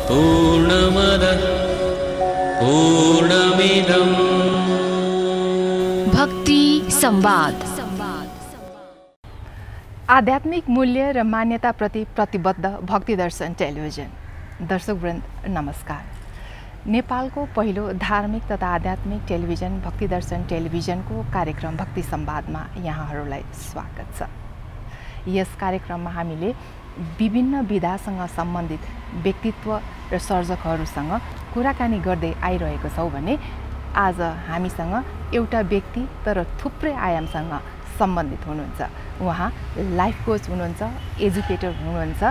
पूर्णमदः पूर्णमिदं भक्ति संवाद। आध्यात्मिक मूल्य र मान्यताप्रति प्रतिबद्ध भक्ति दर्शन टेलिभिजन दर्शकवृन्द नमस्कार। नेपालको पहिलो धार्मिक तथा आध्यात्मिक टेलिभिजन भक्ति दर्शन टेलिभिजनको कार्यक्रम भक्ति संवादमा यहाँहरूलाई स्वागत छ। यस कार्यक्रममा हामीले विभिन्न विधासँग सम्बन्धित व्यक्तित्व र सर्जकहरूसँग कुराकानी गर्दै आइरहेको छौँ भने आज हामीसँग एउटा व्यक्ति तर थुप्रै आयामसँग सम्बन्धित हुनुहुन्छ। उहाँ लाइफ कोच हुनुहुन्छ, एजुकेटर हुनुहुन्छ,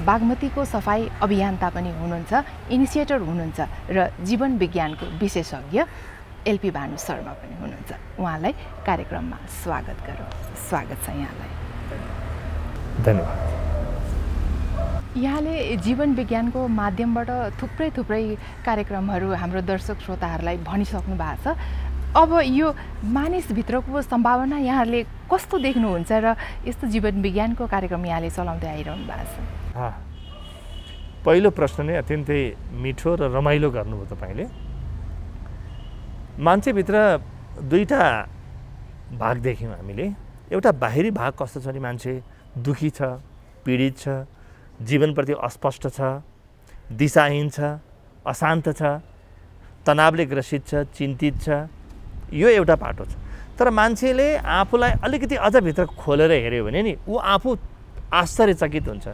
बागमतीको सफाई अभियन्ता पनि हुनुहुन्छ, इनिसिएटर हुनुहुन्छ र जीवन विज्ञानको विशेषज्ञ एलपी भानु शर्मा पनि हुनुहुन्छ। उहाँलाई कार्यक्रममा स्वागत गरौँ। स्वागत छ यहाँलाई। धन्यवाद। यहाँले जीवन विज्ञानको माध्यमबाट थुप्रै कार्यक्रमहरू हाम्रो दर्शक श्रोताहरूलाई भनिसक्नु भएको छ। अब यो मानिसभित्रको सम्भावना यहाँहरूले कस्तो देख्नुहुन्छ र यस्तो जीवन विज्ञानको कार्यक्रम यहाँले चलाउँदै आइरहनु भएको छ? पहिलो प्रश्न नै अत्यन्तै मिठो र रमाइलो गर्नुभयो तपाईँले। मान्छेभित्र दुईटा भाग देख्यौँ हामीले। एउटा बाहिरी भाग कस्तो छ भने मान्छे दुखी छ, पीडित छ, जीवनप्रति अस्पष्ट छ, दिशाहीन छ, अशान्त छ, तनावले ग्रसित छ, चिन्तित छ। यो एउटा पाटो छ। तर मान्छेले आफूलाई अलिकति अझ भित्र खोलेर हेऱ्यो भने नि ऊ आफू आश्चर्यचकित हुन्छ।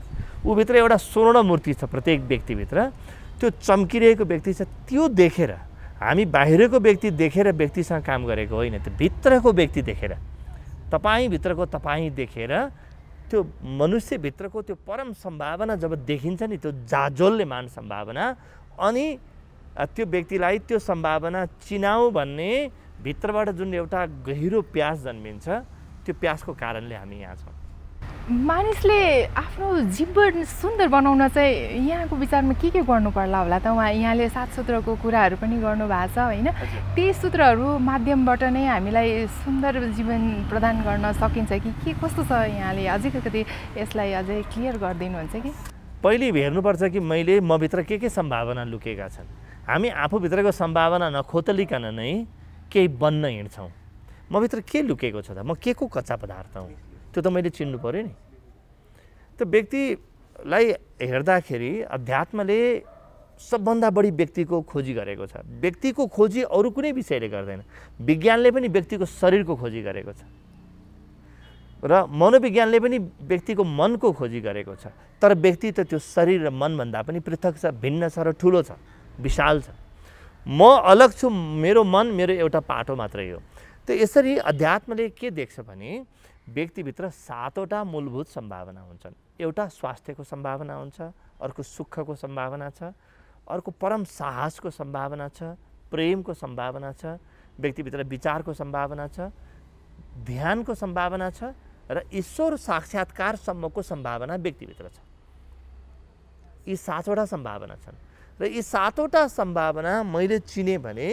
ऊभित्र एउटा स्वर्ण मूर्ति छ प्रत्येक व्यक्तिभित्र। त्यो चम्किरहेको व्यक्ति छ। त्यो देखेर हामी बाहिरको व्यक्ति देखेर व्यक्तिसँग काम गरेको होइन, त्यो भित्रको व्यक्ति देखेर, तपाईँभित्रको तपाईँ देखेर त्यो मनुष्यभित्रको त्यो परम सम्भावना जब देखिन्छ नि, त्यो जाजोल्यमान सम्भावना, अनि त्यो व्यक्तिलाई त्यो सम्भावना चिनाऊ भन्ने भित्रबाट जुन एउटा गहिरो प्यास जन्मिन्छ, त्यो प्यासको कारणले हामी यहाँ छौँ। मानिसले आफ्नो जीवन सुन्दर बनाउन चाहिँ यहाँको विचारमा के गर्नु पर्ला होला त? यहाँले 7 सूत्रको कुराहरू पनि गर्नुभएको छ होइन? ती सूत्रहरू माध्यमबाट नै हामीलाई सुन्दर जीवन प्रदान गर्न सकिन्छ कि के कस्तो छ? यहाँले अझै कति यसलाई अझै क्लियर गरिदिनुहुन्छ कि? पहिले हेर्नुपर्छ कि मैले मभित्र के सम्भावना लुकेका छन्। हामी आफूभित्रको सम्भावना नखोतलिकन नै केही बन्न हिँड्छौँ। मभित्र के लुकेको छ त? म के को कच्चा पदार्थ हुँ? त्यो त मैले चिन्नु पऱ्यो नि। त्यो व्यक्तिलाई हेर्दाखेरि अध्यात्मले सबभन्दा बढी व्यक्तिको खोजी गरेको छ। व्यक्तिको खोजी अरू कुनै विषयले गर्दैन। विज्ञानले पनि व्यक्तिको शरीरको खोजी गरेको छ र मनोविज्ञानले पनि व्यक्तिको मनको खोजी गरेको छ। तर व्यक्ति त त्यो शरीर र मनभन्दा पनि पृथक छ, भिन्न छ र ठुलो छ, विशाल छ। म अलग छु, मेरो मन मेरो एउटा पाटो मात्रै हो। त यसरी अध्यात्मले के देख्छ भने व्यक्तिभित्र 7वटा मूलभूत सम्भावना हुन्छन्। एउटा स्वास्थ्यको सम्भावना हुन्छ, अर्को सुखको सम्भावना छ, अर्को परम साहसको सम्भावना छ, प्रेमको सम्भावना छ, व्यक्तिभित्र विचारको सम्भावना छ, ध्यानको सम्भावना छ र ईश्वर साक्षात्कारसम्मको सम्भावना व्यक्तिभित्र छ। यी 7वटा सम्भावना छन् र यी 7वटा सम्भावना मैले चिने भने,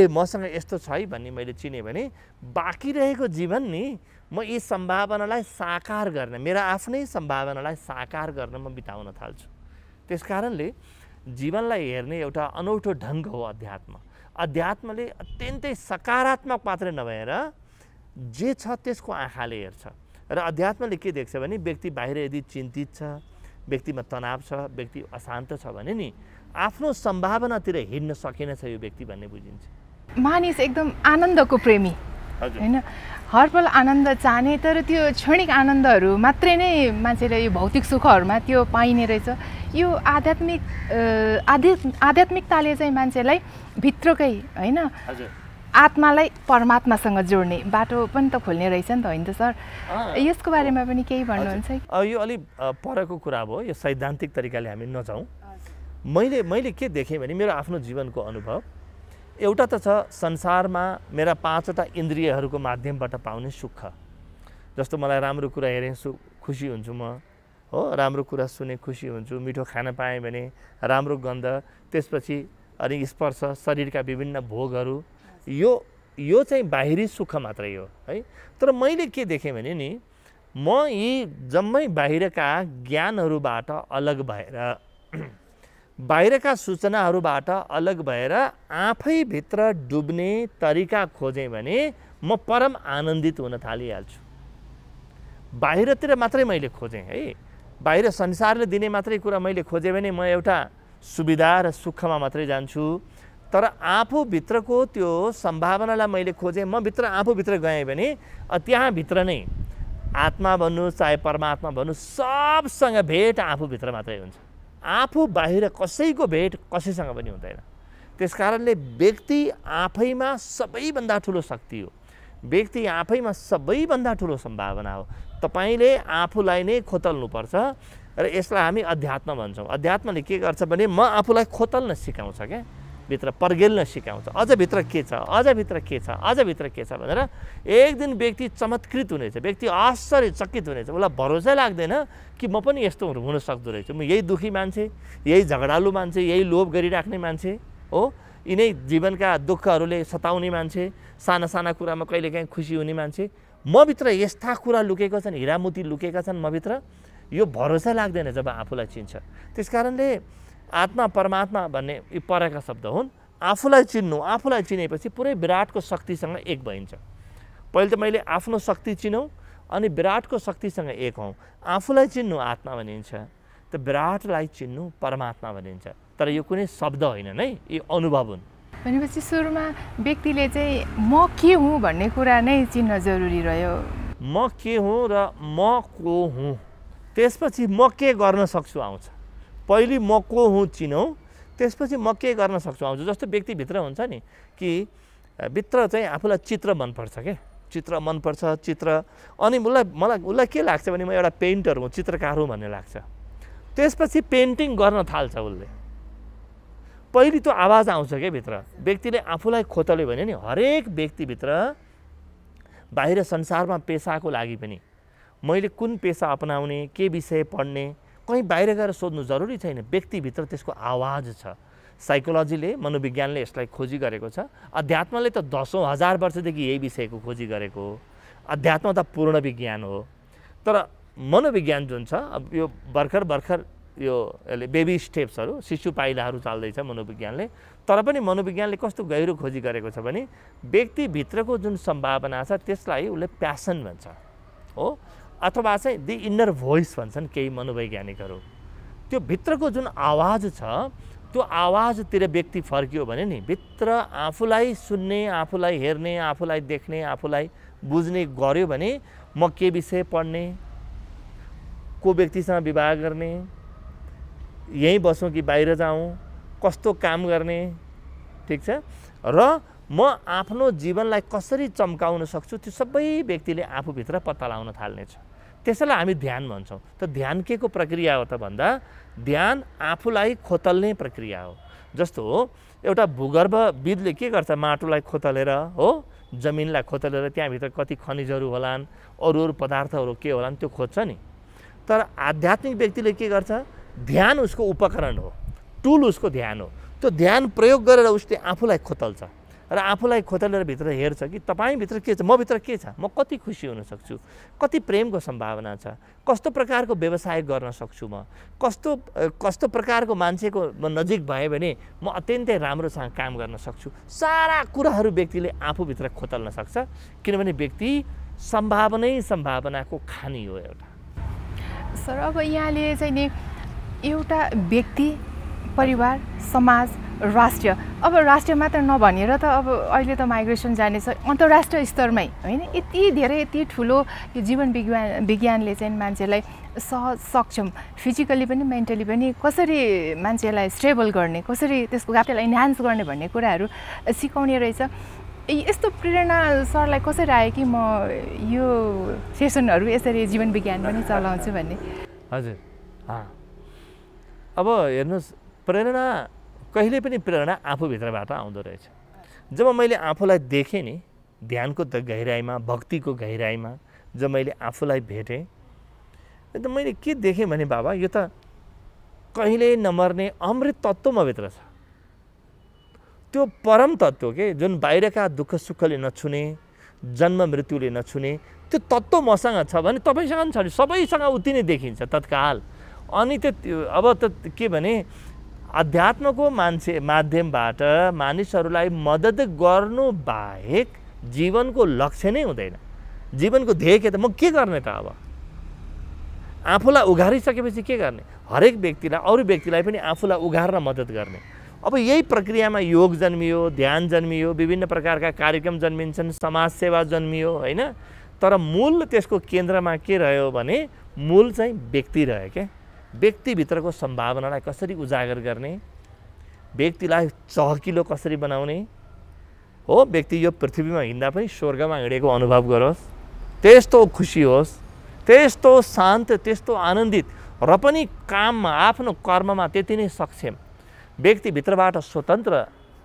मसँग यस्तो छ है भन्ने मैले चिने भने, बाँकी रहेको जीवन नि म यी सम्भावनालाई साकार गर्न, मेरा आफ्नै सम्भावनालाई साकार गर्न म बिताउन थाल्छु। त्यस कारणले जीवनलाई हेर्ने एउटा अनौठो ढङ्ग हो अध्यात्म। अध्यात्मले अत्यन्तै सकारात्मक मात्रै नभएर जे छ त्यसको आँखाले हेर्छ र अध्यात्मले के देख्छ भने व्यक्ति बाहिर यदि चिन्तित छ, व्यक्तिमा तनाव छ, व्यक्ति अशान्त छ भने नि आफ्नो सम्भावनातिर हिँड्न सकेनछ यो व्यक्ति भन्ने बुझिन्छ। मानिस एकदम आनन्दको प्रेमी होइन, हरपल आनन्द चाहने, तर त्यो क्षणिक आनन्दहरू मात्रै नै मान्छेले यो भौतिक सुखहरूमा त्यो पाइने रहेछ। यो आध्यात्मिकताले चाहिँ मान्छेलाई भित्रकै होइन आत्मालाई परमात्मासँग जोड्ने बाटो पनि त खोल्ने रहेछ नि त, होइन त सर? यसको बारेमा पनि केही भन्नुहुन्छ? यो अलि परको कुरा भयो, यो सैद्धान्तिक तरिकाले हामी नजाउँ। मैले के देखेँ भने मेरो आफ्नो जीवनको अनुभव एउटा त छ, संसारमा मेरा 5वटा इन्द्रियहरूको माध्यमबाट पाउने सुख। जस्तो मलाई राम्रो कुरा हेरेँ खुसी हुन्छु म, हो, राम्रो कुरा सुने खुसी हुन्छु, मिठो खान पाएँ भने राम्रो गन्ध, त्यसपछि अनि स्पर्श, शरीरका विभिन्न भोगहरू, यो चाहिँ बाहिरी सुख मात्रै हो है। तर मैले के देखेँ भने नि म यी जम्मै बाहिरका ज्ञानहरूबाट अलग भएर बाहिरका सूचनाहरूबाट अलग भएर आफैभित्र डुब्ने तरिका खोजेँ भने म परम आनन्दित हुन थालिहाल्छु। बाहिरतिर मात्रै मैले खोजेँ है, बाहिर संसारले दिने मात्रै कुरा मैले खोजेँ भने म एउटा सुविधा र सुखमा मात्रै जान्छु। तर आफूभित्रको त्यो सम्भावनालाई मैले खोजेँ, म भित्र आफूभित्र गएँ भने त्यहाँभित्र नै आत्मा भन्नु चाहे परमात्मा भन्नु सबसँग भेट आफूभित्र मात्रै हुन्छ। आफू बाहिर कसैको भेट कसैसँग पनि हुँदैन। त्यस कारणले व्यक्ति आफैमा सबैभन्दा ठुलो शक्ति हो, व्यक्ति आफैमा सबैभन्दा ठुलो सम्भावना हो। तपाईँले आफूलाई नै खोतल्नुपर्छ र यसलाई हामी अध्यात्म भन्छौँ। अध्यात्मले के गर्छ भने म आफूलाई खोतल्न सिकाउँछ क्या, भित्र पर्गेल्न सिकाउँछ। अझ भित्र के छ, अझ भित्र के छ, अझ भित्र के छ भनेर एक दिन व्यक्ति चमत्कृत हुनेछ, व्यक्ति आश्चर्यचकित हुनेछ। उसलाई भरोसा लाग्दैन कि म पनि यस्तो हुन सक्दो रहेछु। म यही दुःखी मान्छे, यही झगडालु मान्छे, यही लोभ गरिराख्ने मान्छे हो, यिनै जीवनका दुःखहरूले सताउने मान्छे, साना साना कुरामा कहिलेकाहीँ खुसी हुने मान्छे, म भित्र यस्ता कुरा लुकेका छन्, हिरामोती लुकेका छन् म भित्र। यो भरोसा लाग्दैन जब आफूलाई चिन्छ। त्यस कारणले आत्मा परमात्मा भन्ने यी परका शब्द हुन्। आफूलाई चिन्नु, आफूलाई चिनेपछि पुरै विराटको शक्तिसँग एक भइन्छ। पहिले त मैले आफ्नो शक्ति चिनौँ अनि विराटको शक्तिसँग एक हौँ। आफूलाई चिन्नु आत्मा भनिन्छ, त विराटलाई चिन्नु परमात्मा भनिन्छ। तर यो कुनै शब्द होइन है, यी अनुभव हुन्। भनेपछि सुरुमा व्यक्तिले चाहिँ म के हुँ भन्ने कुरा नै चिन्न जरुरी रह्यो। म के हुँ र म को हुँ, त्यसपछि म के गर्न सक्छु आउँछ। पहिले म को हुँ चिनौँ, त्यसपछि म के गर्न सक्छु आउँछ। जस्तो व्यक्तिभित्र हुन्छ नि कि भित्र चाहिँ आफूलाई चित्र मनपर्छ क्या, चित्र मनपर्छ चित्र। अनि उसलाई के लाग्छ भने म एउटा पेन्टर हुँ, चित्रकार हुँ भन्ने लाग्छ। त्यसपछि पेन्टिङ गर्न थाल्छ उसले। पहिले त्यो आवाज आउँछ क्या भित्र। व्यक्तिले आफूलाई खोतल्यो भने नि हरेक व्यक्तिभित्र बाहिर संसारमा पेसाको लागि पनि मैले कुन पेसा अपनाउने, के विषय पढ्ने, कहीँ बाहिर गएर सोध्नु जरुरी छैन। व्यक्तिभित्र त्यसको आवाज छ। साइकोलोजीले, मनोविज्ञानले यसलाई खोजी गरेको छ। अध्यात्मले त दशौँ हजार वर्षदेखि यही विषयको खोजी गरेको हो। अध्यात्म त पूर्ण विज्ञान हो। तर मनोविज्ञान जुन छ, अब यो भर्खर यो यसले बेबी स्टेप्सहरू, शिशु पाइलाहरू चाल्दैछ मनोविज्ञानले। तर पनि मनोविज्ञानले कस्तो गहिरो खोजी गरेको छ भने व्यक्तिभित्रको जुन सम्भावना छ त्यसलाई उसले प्यासन भन्छ हो, अथवा चाहिँ दि इन्नर भोइस भन्छन् केही मनोवैज्ञानिकहरू। त्यो भित्रको जुन आवाज छ त्यो आवाजतिर व्यक्ति फर्कियो भने नि भित्र आफूलाई सुन्ने, आफूलाई हेर्ने, आफूलाई देख्ने, आफूलाई बुझ्ने गर्यो भने म के विषय पढ्ने, को व्यक्तिसँग विवाह गर्ने, यहीँ बसौँ कि बाहिर जाउँ, कस्तो काम गर्ने, ठिक छ, र म आफ्नो जीवनलाई कसरी चम्काउन सक्छु, त्यो सबै व्यक्तिले आफूभित्र पत्ता लगाउन थाल्नेछ। त्यसैलाई हामी ध्यान भन्छौँ। त ध्यान के को प्रक्रिया हो त भन्दा ध्यान आफूलाई खोतल्ने प्रक्रिया हो। जस्तो एउटा भूगर्भविदले के गर्छ, माटोलाई खोतलेर हो, जमिनलाई खोतलेर त्यहाँभित्र कति खनिजहरू होलान्, अरू पदार्थहरू के होलान् त्यो खोज्छ नि। तर आध्यात्मिक व्यक्तिले के गर्छ, ध्यान उसको उपकरण हो, टुल उसको ध्यान हो। त्यो ध्यान प्रयोग गरेर उसले आफूलाई खोतल्छ र आफूलाई खोतलेर भित्र हेर्छ कि तपाईँभित्र के छ, म भित्र के छ, म कति खुसी हुन सक्छु, कति प्रेमको सम्भावना छ, कस्तो प्रकारको व्यवसाय गर्न सक्छु, म कस्तो प्रकारको मान्छेको म नजिक भएँ भने म अत्यन्तै राम्रोसँग काम गर्न सक्छु। सारा कुराहरू व्यक्तिले आफूभित्र खोतल्न सक्छ, किनभने व्यक्ति सम्भावनाको खानी हो एउटा। सर, अब यहाँले चाहिँ नि एउटा व्यक्ति, परिवार, समाज, राष्ट्र, अब राष्ट्र मात्र नभनेर त अब अहिले त माइग्रेसन जाने छ अन्तर्राष्ट्रिय स्तरमै होइन, यति धेरै यति ठुलो यो जीवन विज्ञानले चाहिँ मान्छेलाई सहज, सक्षम, फिजिकली पनि मेन्टली पनि कसरी मान्छेलाई स्टेबल गर्ने, कसरी त्यसको क्यापिटल इन्हान्स गर्ने भन्ने कुराहरू सिकाउने रहेछ। यस्तो प्रेरणा सरलाई कसरी आयो कि म यो सेसनहरू यसरी जीवन विज्ञान पनि चलाउँछु भन्ने? हजुर, अब हेर्नुहोस्, प्रेरणा कहिले पनि प्रेरणा आफूभित्रबाट आउँदो रहेछ। जब मैले आफूलाई देखेँ नि ध्यानको गहिराइमा, भक्तिको गहिराइमा, जब मैले आफूलाई भेटेँ त मैले के देखेँ भने बाबा यो त कहिल्यै नमर्ने अमृत तत्त्व म भित्र छ। त्यो परम तत्त्व के जुन बाहिरका दुःख सुखले नछुने, जन्म मृत्युले नछुने, त्यो तत्त्व मसँग छ भने तपाईँसँग पनि छ, सबैसँग उति नै देखिन्छ तत्काल। अनि त्यो अब त के भने अध्यात्मको माध्यमबाट मानिसहरूलाई मद्दत गर्नु बाहेक जीवनको लक्ष्य नै हुँदैन। जीवनको ध्येय के त? म के गर्ने त? अब आफूलाई उघारिसकेपछि के गर्ने? हरेक व्यक्तिलाई, अरू व्यक्तिलाई पनि आफूलाई उघार्न मद्दत गर्ने। अब यही प्रक्रियामा योग जन्मियो, ध्यान जन्मियो, विभिन्न प्रकारका कार्यक्रम जन्मिन्छन्, समाजसेवा जन्मियो होइन। तर मूल त्यसको केन्द्रमा के रह्यो भने मूल चाहिँ व्यक्ति रह्यो क्या। व्यक्तिभित्रको सम्भावनालाई कसरी उजागर गर्ने, व्यक्तिलाई चहकिलो कसरी बनाउने हो। व्यक्ति यो पृथ्वीमा हिँड्दा पनि स्वर्गमा हिँडेको अनुभव गरोस्, त्यस्तो खुसी होस्, त्यस्तो शान्त, त्यस्तो आनन्दित र पनि काममा आफ्नो कर्ममा त्यति नै सक्षम व्यक्तिभित्रबाट स्वतन्त्र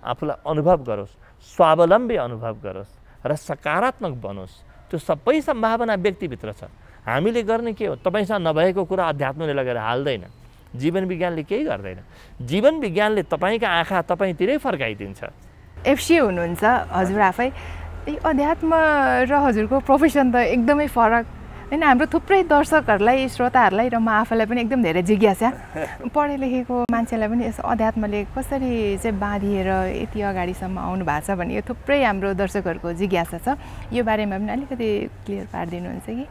आफूलाई अनुभव गरोस्, स्वावलम्बी अनुभव गरोस् र सकारात्मक बनोस्। त्यो सबै सम्भावना व्यक्तिभित्र छ। हामीले गर्ने के हो? तपाईँसँग नभएको कुरा अध्यात्मले लगेर हाल्दैन, जीवन विज्ञानले केही गर्दैन। जीवन विज्ञानले तपाईँका आँखा तपाईँतिरै फर्काइदिन्छ। एफसी हुनुहुन्छ हजुर आफै, अध्यात्म र हजुरको प्रोफेसन त एकदमै फरक होइन। हाम्रो थुप्रै दर्शकहरूलाई, श्रोताहरूलाई र म आफैलाई पनि एकदम धेरै जिज्ञासा, पढे लेखेको मान्छेलाई पनि यसो अध्यात्मले कसरी चाहिँ बाँधिएर यति अगाडिसम्म आउनु भएको छ भन्ने यो थुप्रै हाम्रो दर्शकहरूको जिज्ञासा छ। यो बारेमा पनि अलिकति क्लियर पारिदिनुहुन्छ कि?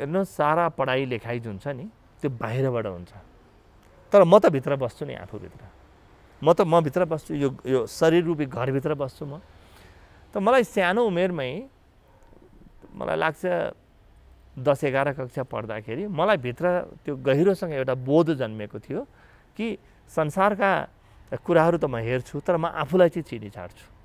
हेर्नुहोस्, सारा पढाइ लेखाइ जुन छ नि त्यो बाहिरबाट हुन्छ, तर म त भित्र बस्छु नि, आफूभित्र। म भित्र बस्छु, यो शरीर रूपी घरभित्र बस्छु म। त मलाई सानो उमेरमै मलाई लाग्छ 10-11 कक्षा पढ्दाखेरि मलाई भित्र त्यो गहिरोसँग एउटा बोध जन्मेको थियो कि संसारका कुराहरू त म हेर्छु, तर म आफूलाई चाहिँ चिनी छाड्छु।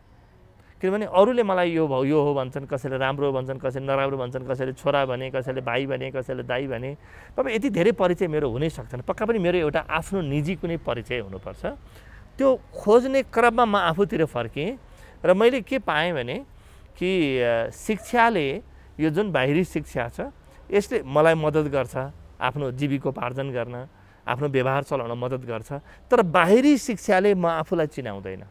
किनभने अरूले मलाई यो हो भन्छन्, कसैले राम्रो भन्छन्, कसैले नराम्रो भन्छन्, कसैले छोरा भने, कसैले भाइ भने, कसैले दाइ भने। अब यति धेरै परिचय मेरो हुनै सक्दैन, पक्का पनि मेरो एउटा आफ्नो निजी कुनै परिचय हुनुपर्छ। त्यो खोज्ने क्रममा म आफूतिर फर्केँ र मैले के पाएँ भने कि शिक्षाले, यो जुन बाहिरी शिक्षा छ, यसले मलाई मद्दत गर्छ आफ्नो जीविकोपार्जन गर्न, आफ्नो व्यवहार चलाउन मद्दत गर्छ। तर बाहिरी शिक्षाले म आफूलाई चिनाउँदैन।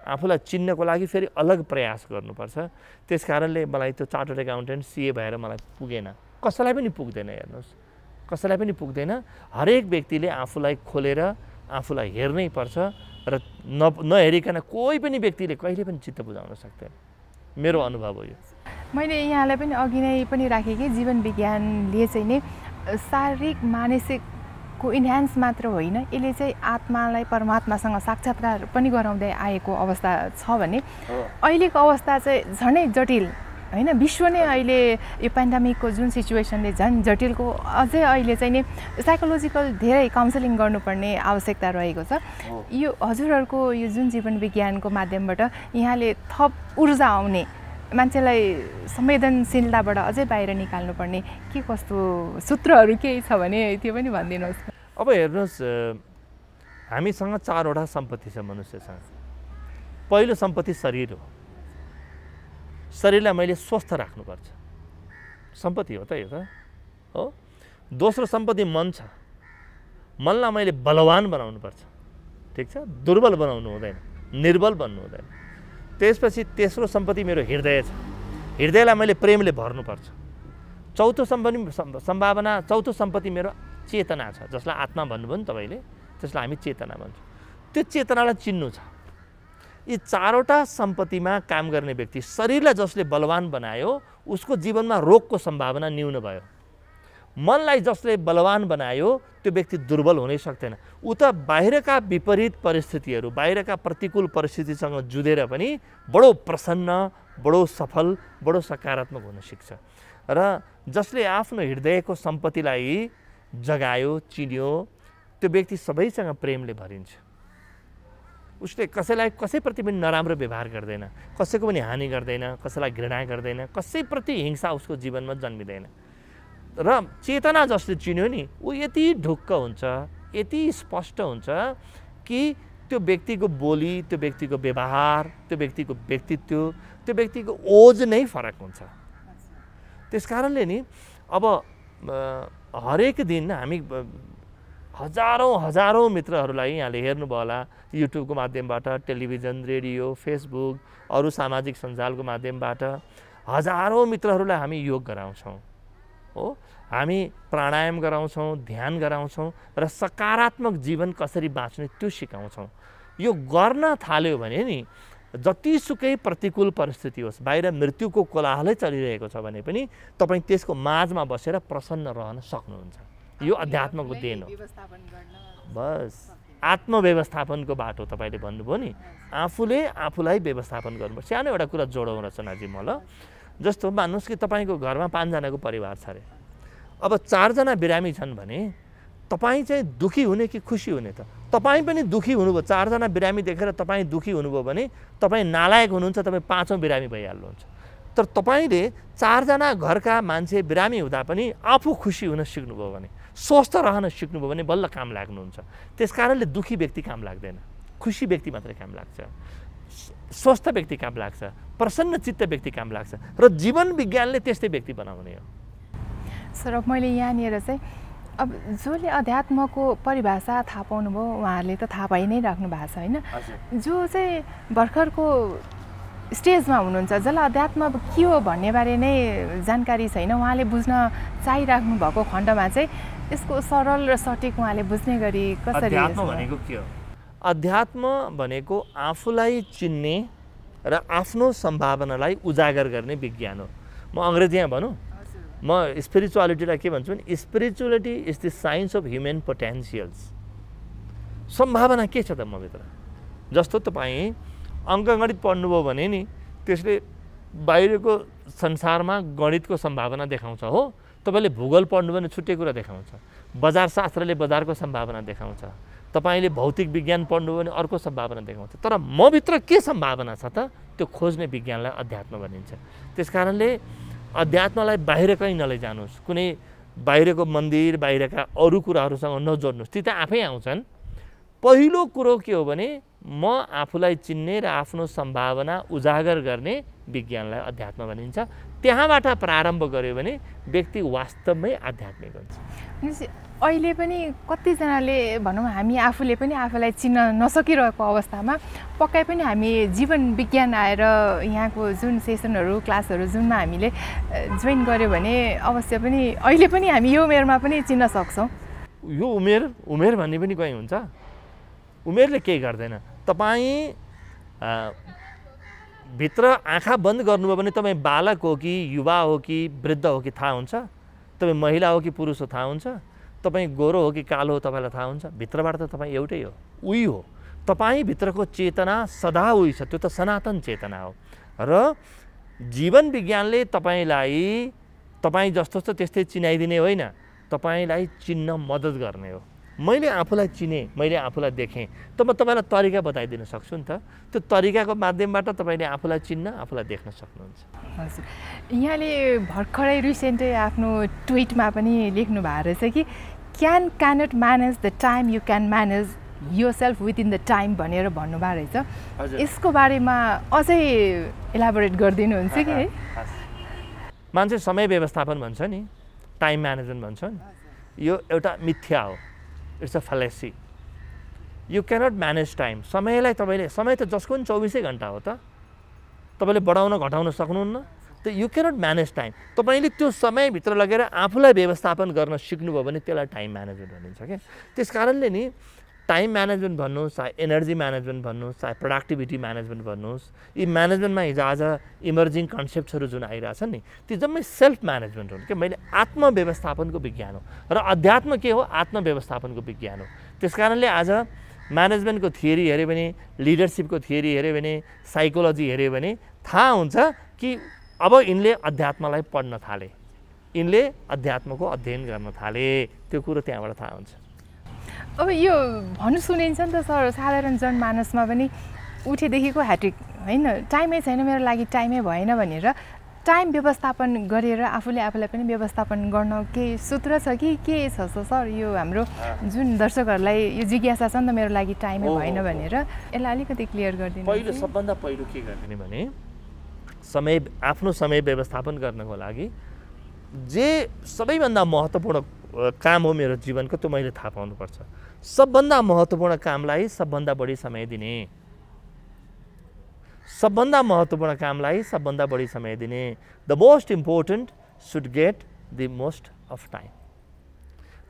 आफूलाई चिन्नको लागि फेरि अलग प्रयास गर्नुपर्छ। त्यस कारणले मलाई त्यो चार्टर्ड एकाउन्टेन्ट CA भएर मलाई पुगेन, कसैलाई पनि पुग्दैन। हेर्नुहोस्, कसैलाई पनि पुग्दैन। हरेक व्यक्तिले आफूलाई खोलेर आफूलाई हेर्नै पर्छ र नहेरिकन कोही पनि व्यक्तिले कहिले पनि चित्त बुझाउन सक्दैन। मेरो अनुभव हो यो। मैले यहाँलाई पनि अघि नै पनि राखेँ कि जीवन विज्ञानले चाहिँ नि शारीरिक मानसिकको इन्हान्स मात्र होइन, यसले चाहिँ आत्मालाई परमात्मासँग साक्षात्कार पनि गराउँदै आएको अवस्था छ भने अहिलेको अवस्था चाहिँ झनै जटिल होइन। विश्व नै अहिले यो पेन्डेमिकको जुन सिचुएसनले झन् जटिलको अझै अहिले चाहिँ नि साइकोलोजिकल धेरै काउन्सिलिङ गर्नुपर्ने आवश्यकता रहेको छ। यो हजुरहरूको यो जुन जीवन विज्ञानको माध्यमबाट यहाँले थप ऊर्जा आउने, मान्छेलाई संवेदनशीलताबाट अझै बाहिर निकाल्नुपर्ने के कस्तो सूत्रहरू केही छ भने त्यो पनि भनिदिनुहोस्। अब हेर्नुहोस्, हामीसँग 4वटा सम्पत्ति छ मनुष्यसँग। पहिलो सम्पत्ति शरीर हो। शरीरलाई मैले स्वस्थ राख्नुपर्छ, सम्पत्ति हो त यो त हो। दोस्रो सम्पत्ति मन छ। मनलाई मैले बलवान बनाउनुपर्छ, ठिक छ, दुर्बल बनाउनु हुँदैन, निर्बल बन्नु हुँदैन। त्यसपछि तेस्रो सम्पत्ति मेरो हृदय छ। हृदयलाई मैले प्रेमले भर्नुपर्छ। चौथो सम्पत्ति मेरो चेतना छ, जसलाई आत्मा भन्नुभयो नि तपाईँले, त्यसलाई हामी चेतना भन्छौँ। त्यो चेतनालाई चिन्नु छ। यी 4वटा सम्पत्तिमा काम गर्ने व्यक्ति, शरीरलाई जसले बलवान बनायो उसको जीवनमा रोगको सम्भावना न्यून भयो। मनलाई जसले बलवान बनायो त्यो व्यक्ति दुर्बल हुनै सक्दैन। ऊ त बाहिरका विपरीत परिस्थितिहरू, बाहिरका प्रतिकूल परिस्थितिसँग जुधेर पनि बडो प्रसन्न, बडो सफल, बडो सकारात्मक हुन सिक्छ। र जसले आफ्नो हृदयको सम्पत्तिलाई जगायो, चिन्यो, त्यो व्यक्ति सबैसँग प्रेमले भरिन्छ। उसले कसैप्रति पनि नराम्रो व्यवहार गर्दैन, कसैको पनि हानि गर्दैन, कसैलाई घृणा गर्दैन, कसैप्रति हिंसा उसको जीवनमा जन्मिँदैन। र चेतना जसले चिन्यो नि, ऊ यति ढुक्क हुन्छ, यति स्पष्ट हुन्छ कि त्यो व्यक्तिको बोली, त्यो व्यक्तिको व्यवहार, त्यो व्यक्तिको व्यक्तित्व, त्यो व्यक्तिको ओज नै फरक हुन्छ। त्यस कारणले नि अब हरेक दिन हामी हजारौँ मित्रहरूलाई यहाँले हेर्नुभयो होला, युट्युबको माध्यमबाट, टेलिभिजन, रेडियो, फेसबुक, अरू सामाजिक सञ्जालको माध्यमबाट हजारौँ मित्रहरूलाई हामी योग गराउँछौँ हो। हामी प्राणायाम गराउँछौँ, ध्यान गराउँछौँ र सकारात्मक जीवन कसरी बाँच्ने त्यो सिकाउँछौँ। यो गर्न थाल्यो भने नि जतिसुकै प्रतिकूल परिस्थिति होस्, बाहिर मृत्युको कोलाहलै चलिरहेको छ भने पनि तपाईँ त्यसको माझमा बसेर प्रसन्न रहन सक्नुहुन्छ। यो अध्यात्मको देन हो। बस आत्मव्यवस्थापनको बाटो तपाईँले भन्नुभयो नि, आफूले आफूलाई व्यवस्थापन गर्नुपर्छ। सानो एउटा कुरा जोडौँ रचनाजी म ल। जस्तो मान्नुहोस् कि तपाईँको घरमा 5 जनाको परिवार छ अरे। अब 4 जना बिरामी छन् भने तपाईँ चाहिँ दुखी हुने कि खुसी हुने त? तपाईँ पनि दुखी हुनुभयो, 4 जना बिरामी देखेर तपाईँ दुखी हुनुभयो भने तपाईँ नालायक हुनुहुन्छ, तपाईँ 5औँ बिरामी भइहाल्नुहुन्छ। तर तपाईँले 4 जना घरका मान्छे बिरामी हुँदा पनि आफू खुसी हुन सिक्नुभयो भने, स्वस्थ रहन सिक्नुभयो भने बल्ल काम लाग्नुहुन्छ। त्यस कारणले दुखी व्यक्ति काम लाग्दैन, खुसी व्यक्ति मात्रै काम लाग्छ, स्वस्थ व्यक्ति काम लाग्छ, प्रसन्न चित्त व्यक्ति काम लाग्छ। र जीवन विज्ञानले त्यस्तै व्यक्ति बनाउने हो। सर मैले यहाँनिर चाहिँ अब जसले अध्यात्मको परिभाषा थाहा पाउनुभयो उहाँहरूले त थाहा पाइ नै राख्नु भएको छ होइन। जो चाहिँ भर्खरको स्टेजमा हुनुहुन्छ, जसलाई अध्यात्म के हो भन्ने बारे नै जानकारी छैन, उहाँले बुझ्न चाहिराख्नु भएको खण्डमा चाहिँ यसको सरल र सटिक उहाँले बुझ्ने गरी कसरी? अध्यात्म भनेको के हो? अध्यात्म भनेको आफूलाई चिन्ने र आफ्नो सम्भावनालाई उजागर गर्ने विज्ञान हो। म अङ्ग्रेजीमा भनौँ, म स्पिरिचुअलिटीलाई के भन्छु भने spirituality is the science of human potentials. सम्भावना के छ त मभित्र? जस्तो तपाईँ अङ्कगणित पढ्नुभयो भने नि त्यसले बाहिरको संसारमा गणितको सम्भावना देखाउँछ हो। तपाईँले भूगोल पढ्नु भने छुट्टै कुरा देखाउँछ, बजारशास्त्रले बजारको सम्भावना देखाउँछ, तपाईँले भौतिक विज्ञान पढ्नुभयो भने अर्को सम्भावना देखाउँछ। तर मभित्र के सम्भावना छ त त्यो खोज्ने विज्ञानलाई अध्यात्म भनिन्छ। त्यस कारणले अध्यात्मलाई बाहिर कहीँ नलैजानुहोस्, कुनै बाहिरको मन्दिर बाहिरका अरू कुराहरूसँग नजोड्नुहोस्, ती त आफै आउँछन्। पहिलो कुरो के हो भने म आफूलाई चिन्ने र आफ्नो सम्भावना उजागर गर्ने विज्ञानलाई अध्यात्म भनिन्छ। त्यहाँबाट प्रारम्भ गर्यो भने व्यक्ति वास्तवमै आध्यात्मिक हुन्छ। अहिले पनि कतिजनाले भनौँ हामी आफूले पनि आफूलाई चिन्न नसकिरहेको अवस्थामा पक्कै पनि हामी जीवन विज्ञान आएर यहाँको जुन सेसनहरू क्लासहरू जुनमा हामीले जोइन गऱ्यो भने अवश्य पनि अहिले पनि हामी यो उमेरमा पनि चिन्न सक्छौँ। यो उमेर भन्ने पनि कहीँ हुन्छ? उमेरले केही गर्दैन। तपाईँ भित्र आँखा बन्द गर्नुभयो भने तपाईँ बालक हो कि युवा हो कि वृद्ध हो कि थाहा हुन्छ। तपाईँ महिला हो कि पुरुष हो थाहा हुन्छ। तपाईँ गोरो हो कि कालो हो तपाईँलाई थाहा हुन्छ। भित्रबाट त तपाईँ एउटै हो, उही हो। तपाईँ भित्रको चेतना सदा उही छ, त्यो त सनातन चेतना हो। र जीवन विज्ञानले तपाईँलाई तपाईँ जस्तो छ त्यस्तै चिनाइदिने होइन, तपाईँलाई चिन्न मद्दत गर्ने हो। मैले आफूलाई चिनेँ, मैले आफूलाई देखेँ, त म तपाईँलाई तरिका बताइदिन सक्छु नि त। त्यो तरिकाको माध्यमबाट तपाईँले आफूलाई चिन्न, आफूलाई देख्न सक्नुहुन्छ। हजुर, यहाँले भर्खरै रिसेन्टै आफ्नो ट्विटमा पनि लेख्नु भएको रहेछ कि cannot manage the time you can manage your self within the time भनेर भन्नुभएको रहेछ। यसको बारेमा अझै इलाबोरेट गरिदिनुहुन्छ कि? है, मान्छे समय व्यवस्थापन भन्छ नि, टाइम म्यानेजमेन्ट भन्छ नि, यो एउटा मिथ्या हो। It's a फ्यालेसी। You cannot manage time. समय त जसको पनि 24 घन्टा हो त, तपाईँले बढाउन घटाउन सक्नुहुन्न। त यु क्यानट म्यानेज टाइम। तपाईँले त्यो समयभित्र लगेर आफूलाई व्यवस्थापन गर्न सिक्नुभयो भने त्यसलाई टाइम म्यानेजमेन्ट भनिन्छ क्या। त्यस कारणले नि टाइम म्यानेजमेन्ट भन्नुहोस्, चाहे एनर्जी म्यानेजमेन्ट भन्नुहोस्, चाहे प्रोडक्टिभिटी म्यानेजमेन्ट भन्नुहोस्, यी म्यानेजमेन्टमा हिजो आज इमर्जिङ कन्सेप्टहरू जुन आइरहेछन् नि ती जम्मै सेल्फ म्यानेजमेन्ट हुन् क्या। मैले आत्मव्यवस्थापनको विज्ञान हो र अध्यात्म के हो? आत्मव्यवस्थापनको विज्ञान हो। त्यस कारणले आज म्यानेजमेन्टको थियोरी हेऱ्यो भने, लिडरसिपको थियोरी हेऱ्यो भने, साइकोलोजी हेऱ्यो भने थाहा हुन्छ कि अब यिनले अध्यात्मलाई पढ्न थाले, यिनले अध्यात्मको अध्ययन गर्न थाले। त्यो कुरो त्यहाँबाट थाहा हुन्छ। अब यो भन्नु सुनिन्छ नि त सर, साधारण जनमानसमा पनि उठेदेखिको ह्याट्रिक होइन, टाइमै छैन मेरो लागि, टाइमै भएन भनेर टाइम व्यवस्थापन गरेर आफूलाई पनि व्यवस्थापन गर्न केही सूत्र छ कि के छ सर? यो हाम्रो जुन दर्शकहरूलाई यो जिज्ञासा छ नि त मेरो लागि टाइमै भएन भनेर, यसलाई अलिकति क्लियर गरिदिनु। सबभन्दा पहिलो के गरिदिने भने आफ्नो समय व्यवस्थापन गर्नको लागि जे सबैभन्दा महत्त्वपूर्ण काम हो मेरो जीवनको त्यो मैले थाहा पाउनुपर्छ। सबभन्दा महत्त्वपूर्ण कामलाई सबभन्दा बढी समय दिने, सबभन्दा महत्त्वपूर्ण कामलाई सबभन्दा बढी समय दिने। The most important should get the most of time.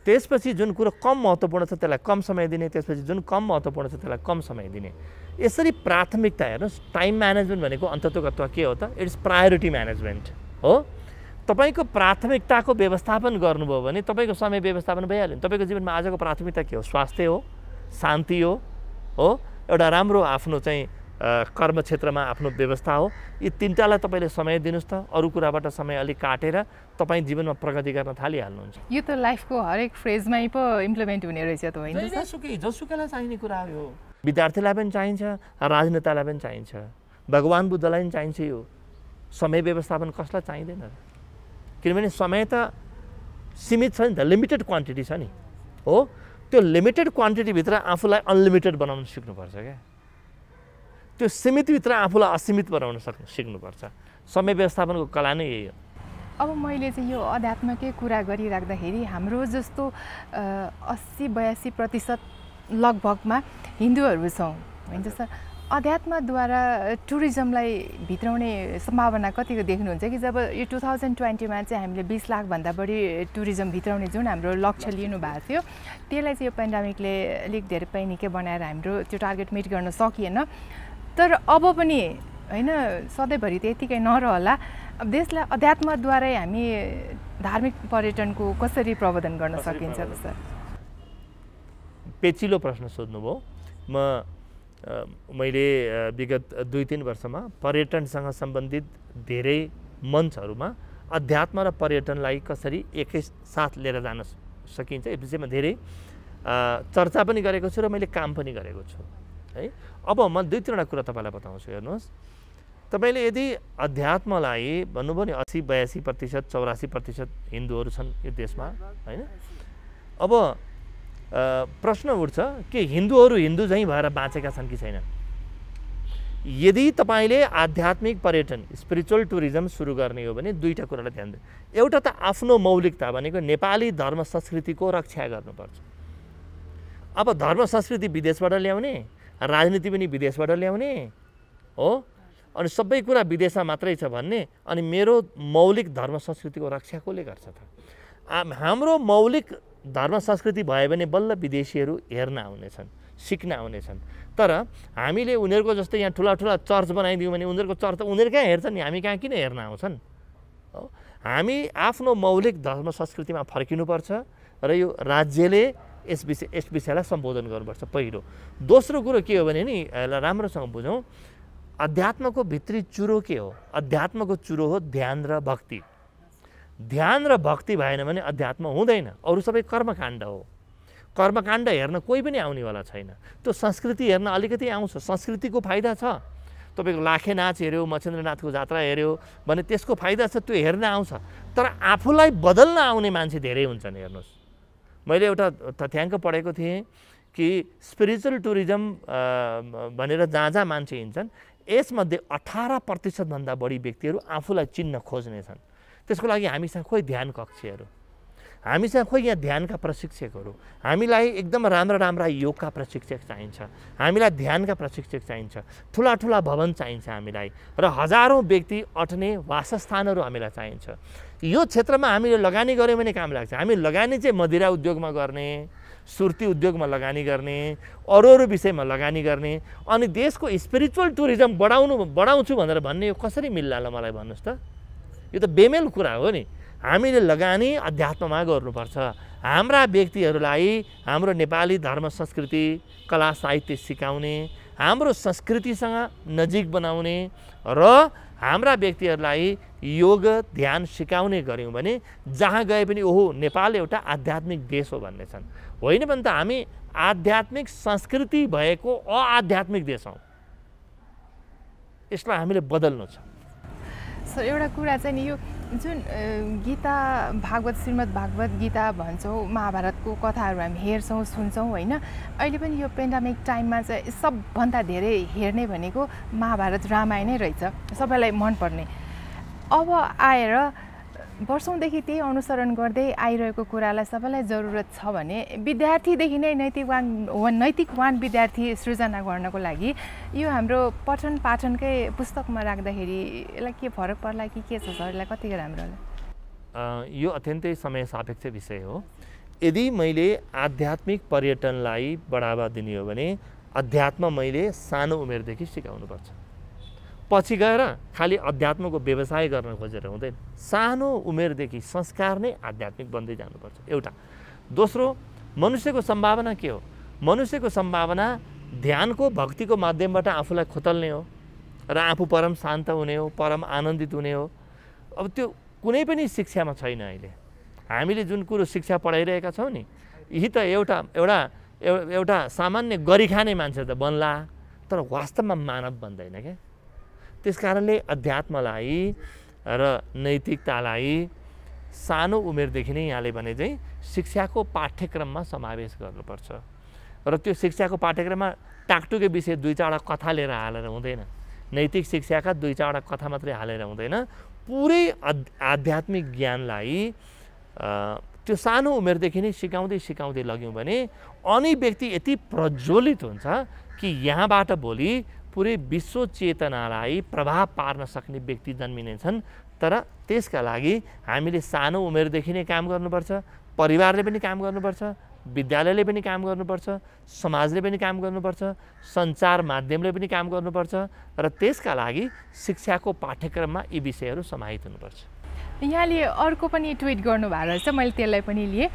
त्यसपछि जुन कुरो कम महत्त्वपूर्ण छ त्यसलाई कम समय दिने, त्यसपछि जुन कम महत्त्वपूर्ण छ त्यसलाई कम समय दिने। यसरी प्राथमिकता हेर्नुहोस्, टाइम म्यानेजमेन्ट भनेको अन्ततोगत्वा के हो त? इट्स प्रायोरिटी म्यानेजमेन्ट हो। तपाईँको प्राथमिकताको व्यवस्थापन गर्नुभयो भने तपाईँको समय व्यवस्थापन भइहाल्यो। तपाईँको जीवनमा आजको प्राथमिकता के हो? स्वास्थ्य हो, शान्ति हो, एउटा राम्रो आफ्नो चाहिँ कर्म क्षेत्रमा आफ्नो व्यवस्था हो। यी तिनटालाई तपाईँले समय दिनुहोस् त, अरू कुराबाट समय अलिक काटेर तपाईँ जीवनमा प्रगति गर्न थालिहाल्नुहुन्छ। यो त लाइफको हरेक फ्रेजमै पो इम्प्लिमेन्ट हुने रहेछ त होइन सर? जसुकैलाई चाहिने कुरा हो यो। विद्यार्थीलाई पनि चाहिन्छ, राजनेतालाई पनि चाहिन्छ, भगवान् बुद्धलाई पनि चाहिन्छ यो। समय व्यवस्थापन कसलाई चाहिँदैन? किनभने समय त सीमित छ नि त, लिमिटेड क्वान्टिटी छ नि हो। त्यो लिमिटेड क्वान्टिटीभित्र आफूलाई अनलिमिटेड बनाउन सिक्नुपर्छ क्या। त्यो सीमितभित्र आफूलाई असीमित बनाउन सिक्नुपर्छ। समय व्यवस्थापनको कला नै यही हो। अब मैले चाहिँ यो अध्यात्मकै कुरा गरिराख्दाखेरि हाम्रो जस्तो 80-82% लगभगमा हिन्दूहरू छौँ होइन सर। अध्यात्मद्वारा टुरिज्मलाई भित्राउने सम्भावना कतिको देख्नुहुन्छ कि जब यो 2020मा चाहिँ हामीले 20 लाखभन्दा बढी टुरिज्म भित्राउने जुन हाम्रो लक्ष्य लिनु भएको थियो, त्यसलाई चाहिँ यो पेन्डेमिकले अलिक धेरै पैनिके बनाएर हाम्रो त्यो टार्गेट मिट गर्न सकिएन। तर अब पनि होइन, सधैँभरि त यतिकै नरहला। अब देशलाई अध्यात्मद्वारै हामी धार्मिक पर्यटनको कसरी प्रवर्धन गर्न सकिन्छ त सर? पेचिलो प्रश्न सोध्नुभयो। मैले विगत 2-3 वर्षमा पर्यटनसँग सम्बन्धित धेरै मञ्चहरूमा अध्यात्म र पर्यटनलाई कसरी एकैसाथ लिएर जान सकिन्छ यस विषयमा धेरै चर्चा पनि गरेको छु र मैले काम पनि गरेको छु है। अब म 2-3 कुरा तपाईँलाई बताउँछु। हेर्नुहोस्, तपाईँले यदि अध्यात्मलाई भन्नुभयो नि 80-82%, 84% हिन्दूहरू छन् यो देशमा होइन। अब प्रश्न उठ्छ कि हिन्दूहरू हिन्दू झैँ भएर बाँचेका छन् कि छैनन्? यदि तपाईँले आध्यात्मिक पर्यटन स्पिरिचुअल टुरिज्म सुरु गर्ने हो भने 2टा कुरालाई ध्यान दिनु। एउटा त आफ्नो मौलिकता भनेको नेपाली धर्म संस्कृतिको रक्षा गर्नुपर्छ। अब धर्म संस्कृति विदेशबाट ल्याउने, राजनीति पनि विदेशबाट ल्याउने हो, अनि सबै कुरा विदेशमा मात्रै छ भन्ने, अनि मेरो मौलिक धर्म संस्कृतिको रक्षा कसले गर्छ त? हाम्रो मौलिक धर्म संस्कृति भयो भने बल्ल विदेशीहरू हेर्न आउनेछन्, सिक्न आउनेछन्। तर हामीले उनीहरूको जस्तै यहाँ ठुला ठुला चर्च बनाइदियौँ भने उनीहरूको चर्च त उनीहरू कहाँ हेर्छन् नि, हामी कहाँ किन हेर्न आउँछन्? हामी आफ्नो मौलिक धर्म संस्कृतिमा फर्किनुपर्छ र यो राज्यले यस विषयलाई सम्बोधन गर्नुपर्छ पहिलो। दोस्रो कुरो के हो भने नि, यसलाई राम्रोसँग बुझौँ, अध्यात्मको भित्री चुरो के हो? अध्यात्मको चुरो हो ध्यान र भक्ति। ध्यान र भक्ति भएन भने अध्यात्म हुँदैन। अरू सबै कर्मकाण्ड हो। कर्मकाण्ड हेर्न कोही पनि आउनेवाला छैन। त्यो संस्कृति हेर्न अलिकति आउँछ, संस्कृतिको फाइदा छ। तपाईँको लाखे नाच हेऱ्यो, मच्छेन्द्रनाथको जात्रा हेऱ्यो भने त्यसको फाइदा छ, त्यो हेर्न आउँछ। तर आफूलाई बदल्न आउने मान्छे धेरै हुन्छन्। हेर्नुहोस्, मैले एउटा तथ्याङ्क पढेको थिएँ कि स्पिरिचुअल टुरिज्म भनेर जहाँ जहाँ मान्छे हिँड्छन् यसमध्ये 18% भन्दा बढी व्यक्तिहरू आफूलाई चिन्न खोज्नेछन्। त्यसको लागि हामीसँग खोइ ध्यान कक्षहरू, हामीसँग खोइ यहाँ ध्यानका प्रशिक्षकहरू, हामीलाई एकदम राम्रा योगका प्रशिक्षक चाहिन्छ, हामीलाई ध्यानका प्रशिक्षक चाहिन्छ, ठुला ठुला भवन चाहिन्छ हामीलाई, र हजारौँ व्यक्ति अट्ने वासस्थानहरू हामीलाई चाहिन्छ। यो क्षेत्रमा हामीले लगानी गऱ्यौँ भने काम लाग्छ। हामी लगानी चाहिँ मदिरा उद्योगमा गर्ने, सुर्ती उद्योगमा लगानी गर्ने, अरू विषयमा लगानी गर्ने, अनि देशको स्पिरिचुअल टुरिज्म बढाउँछु भनेर भन्ने यो कसरी मिल्ला ल मलाई भन्नुहोस् त? यो त बेमेल कुरा हो नि। हामीले लगानी अध्यात्ममा गर्नुपर्छ। हाम्रा व्यक्तिहरूलाई हाम्रो नेपाली धर्म संस्कृति कला साहित्य सिकाउने, हाम्रो संस्कृतिसँग नजिक बनाउने र हाम्रा व्यक्तिहरूलाई योग ध्यान सिकाउने गऱ्यौँ भने जहाँ गए पनि ओहो नेपाल एउटा आध्यात्मिक देश हो भन्ने छन्। होइन भने त हामी आध्यात्मिक संस्कृति भएको अआध्यात्मिक देश हौँ। यसलाई हामीले बदल्नु छ। सर, एउटा कुरा चाहिँ नि, यो जुन गीता भागवत श्रीमद् भागवत गीता भन्छौँ, महाभारतको कथाहरू हामी हेर्छौँ सुन्छौँ होइन। अहिले पनि यो पेन्डेमिक टाइममा चाहिँ सबभन्दा धेरै हेर्ने भनेको महाभारत रामायणै रहेछ, सबैलाई मनपर्ने। अब आएर वर्षौँदेखि त्यही अनुसरण गर्दै आइरहेको कुरालाई सबैलाई जरुरत छ भने विद्यार्थीदेखि नै नैतिकवान विद्यार्थी सृजना गर्नको लागि यो हाम्रो पठन पाठनकै पुस्तकमा राख्दाखेरि यसलाई के फरक पर्ला कि के छ सर? यसलाई कतिको राम्रो होला? यो अत्यन्तै समय सापेक्ष विषय हो। यदि मैले आध्यात्मिक पर्यटनलाई बढावा दिने हो भने अध्यात्म मैले सानो उमेरदेखि सिकाउनुपर्छ। पछि गएर खालि अध्यात्मको व्यवसाय गर्न खोजेर हुँदैन। सानो उमेरदेखि संस्कार नै आध्यात्मिक बन्दै जानुपर्छ एउटा। दोस्रो, मनुष्यको सम्भावना के हो? मनुष्यको सम्भावना ध्यानको भक्तिको माध्यमबाट आफूलाई खोतल्ने हो र आफू परम शान्त हुने हो, परम आनन्दित हुने हो। अब त्यो कुनै पनि शिक्षामा छैन। अहिले हामीले जुन कुरो शिक्षा पढाइरहेका छौँ नि, यही त एउटा सामान्य गरिखाने मान्छे त बन्ला, तर वास्तवमा मानव बन्दैन क्या। त्यस कारणले अध्यात्मलाई र नैतिकतालाई सानो उमेरदेखि नै यहाँले भने चाहिँ शिक्षाको पाठ्यक्रममा समावेश गर्नुपर्छ। र त्यो शिक्षाको पाठ्यक्रममा टाकटुके विषय 2-4 कथा लिएर हालेर हुँदैन। नैतिक शिक्षाका 2-4 कथा मात्रै हालेर हुँदैन। पुरै आध्यात्मिक ज्ञानलाई त्यो सानो उमेरदेखि नै सिकाउँदै लग्यौँ भने अनि व्यक्ति यति प्रज्वलित हुन्छ कि यहाँबाट भोलि पुरै विश्व चेतनालाई प्रभाव पार्न सक्ने व्यक्ति जन्मिनेछन्। तर त्यसका लागि हामीले सानो उमेरदेखि नै काम गर्नुपर्छ। परिवारले पनि काम गर्नुपर्छ, विद्यालयले पनि काम गर्नुपर्छ, समाजले पनि काम गर्नुपर्छ, सञ्चार माध्यमले पनि काम गर्नुपर्छ र त्यसका लागि शिक्षाको पाठ्यक्रममा यी विषयहरू समाहित हुनुपर्छ। यहाँले अर्को पनि ट्विट गर्नुभएको रहेछ, मैले त्यसलाई पनि लिएँ।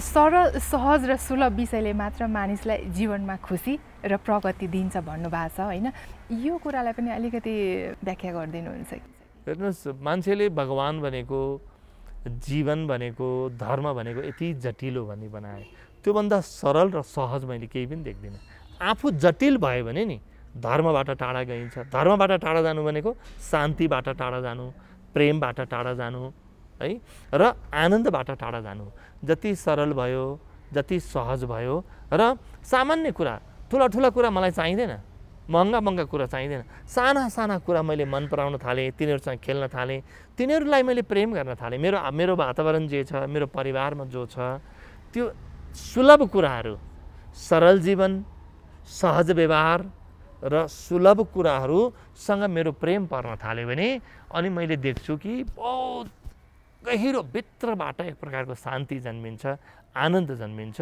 सरल, सहज र सुलभ विषयले मात्र मानिसलाई जीवनमा खुसी र प्रगति दिन्छ भन्नुभएको छ होइन? यो कुरालाई पनि अलिकति व्याख्या गरिदिनुहुन्छ कि? हेर्नुहोस्, मान्छेले भगवान भनेको, जीवन भनेको, धर्म भनेको यति जटिलो भन्ने बनाए। त्योभन्दा सरल र सहज मैले केही पनि देख्दिनँ। आफू जटिल भयो भने नि धर्मबाट टाढा गइन्छ। धर्मबाट टाढा जानु भनेको शान्तिबाट टाढा जानु, प्रेमबाट टाढा जानु है, र आनन्दबाट टाढा जानु। जति सरल भयो, जति सहज भयो र सामान्य कुरा, ठुला कुरा मलाई चाहिँदैन, महँगा कुरा चाहिँदैन। साना कुरा मैले मन पराउन थालेँ, तिनीहरूसँग खेल्न थालेँ, तिनीहरूलाई मैले प्रेम गर्न थालेँ। मेरो वातावरण जे छ, मेरो परिवारमा जो छ, त्यो सुलभ कुराहरू, सरल जीवन, सहज व्यवहार र सुलभ कुराहरूसँग मेरो प्रेम पर्न थाल्यो भने अनि मैले देख्छु कि बहुत गहिरो भित्रबाट एक प्रकारको शान्ति जन्मिन्छ, आनन्द जन्मिन्छ।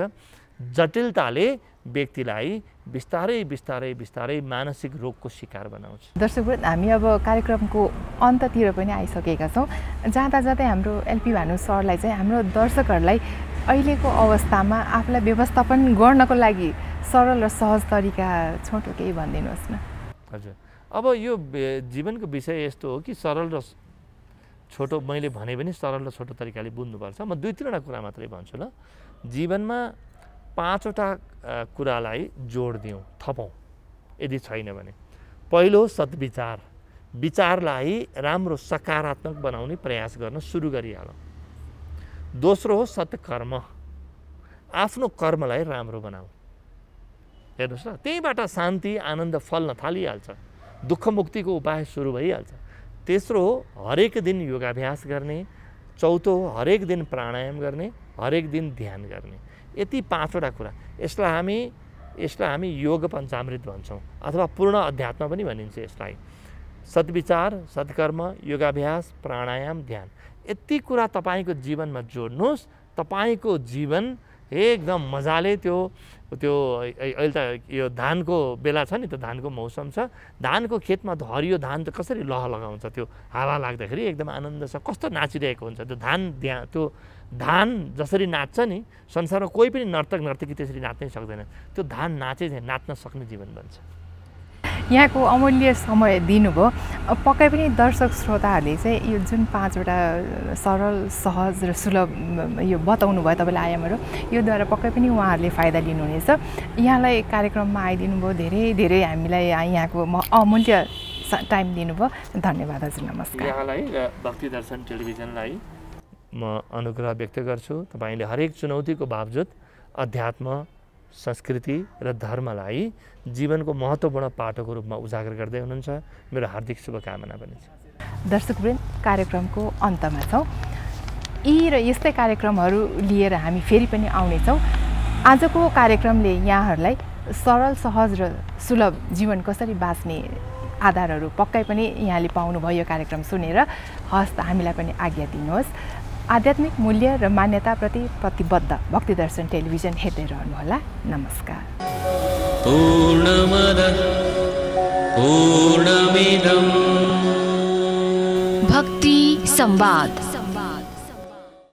जटिलताले व्यक्तिलाई बिस्तारै मानसिक रोगको शिकार बनाउँछ। दर्शकवृन्द, हामी अब कार्यक्रमको अन्ततिर पनि आइसकेका छौँ। जाँदै हाम्रो एलपी भानु सरलाई चाहिँ हाम्रो दर्शकहरूलाई अहिलेको अवस्थामा आफूलाई व्यवस्थापन गर्नको लागि सरल र सहज तरिका छोटो केही भनिदिनुहोस् न। हजुर, अब यो जीवनको विषय यस्तो हो कि सरल र छोटो, मैले भने पनि सरल र छोटो तरिकाले बुझ्नुपर्छ। म 2-3 कुरा मात्रै भन्छु ल। जीवनमा 5वटा कुरालाई जोड दिउँ, थपौँ यदि छैन भने। पहिलो, सद्विचार, विचारलाई राम्रो सकारात्मक बनाउने प्रयास गर्न सुरु गरिहालौँ। दोस्रो हो सत्कर्म, आफ्नो कर्मलाई राम्रो बनाऊ। हेर्नुहोस् न, त्यहीबाट शान्ति आनन्द फल्न थालिहाल्छ, दुःख मुक्तिको उपाय सुरु भइहाल्छ। तेस्रो हो हरेक दिन योगाभ्यास गर्ने। चौथो हो हरेक दिन प्राणायाम गर्ने, हरेक दिन ध्यान गर्ने। यति 5वटा कुरा। यसलाई हामी योग पञ्चामृत भन्छौँ अथवा पूर्ण अध्यात्म पनि भनिन्छ यसलाई। सद्विचार, सत्कर्म, योगाभ्यास, प्राणायाम, ध्यान, यति कुरा तपाईँको जीवनमा जोड्नुहोस्। तपाईँको जीवन एकदम मजाले त्यो अहिले त यो धानको बेला छ नि, त धानको मौसम छ। धानको खेतमा हरियो धान त कसरी लह लगाउँछ, त्यो हावा लाग्दाखेरि एकदम आनन्द छ, कस्तो नाचिरहेको हुन्छ त्यो धान जसरी नाच्छ नि, संसारमा कोही पनि नर्तकी त्यसरी नाच्नै सक्दैन। त्यो धान नाच्न सक्ने जीवन बन्छ। यहाँको अमूल्य समय दिनुभयो। पक्कै पनि दर्शक श्रोताहरूले चाहिँ यो जुन 5वटा सरल, सहज र सुलभ यो बताउनु भयो तपाईँले आयामहरू, योद्वारा पक्कै पनि उहाँहरूले फाइदा लिनुहुनेछ। यहाँलाई कार्यक्रममा आइदिनु भयो, धेरै हामीलाई यहाँको अमूल्य टाइम दिनुभयो। धन्यवाद हजुर, नमस्कार। यहाँलाई र भक्ति दर्शन टेलिभिजनलाई म अनुग्रह व्यक्त गर्छु। तपाईँले हरेक चुनौतीको बावजुद अध्यात्म, संस्कृति र धर्मलाई जीवनको महत्त्वपूर्ण पाटोको रूपमा उजागर गर्दै हुनुहुन्छ। मेरो हार्दिक शुभकामना पनि छ। दर्शकवृन्द, कार्यक्रमको अन्तमा छौँ। यी र यस्तै कार्यक्रमहरू लिएर हामी फेरि पनि आउनेछौँ। आजको कार्यक्रमले यहाँहरूलाई सरल, सहज र सुलभ जीवन कसरी बाँच्ने आधारहरू पक्कै पनि यहाँले पाउनुभयो यो कार्यक्रम सुनेर। हस् त, हामीलाई पनि आज्ञा दिनुहोस्। आध्यात्मिक मूल्य र मान्यताप्रति प्रतिबद्ध भक्ति दर्शन टेलिभिजन हेर्दै रहनुहोला। नमस्कार। भक्ति संवाद।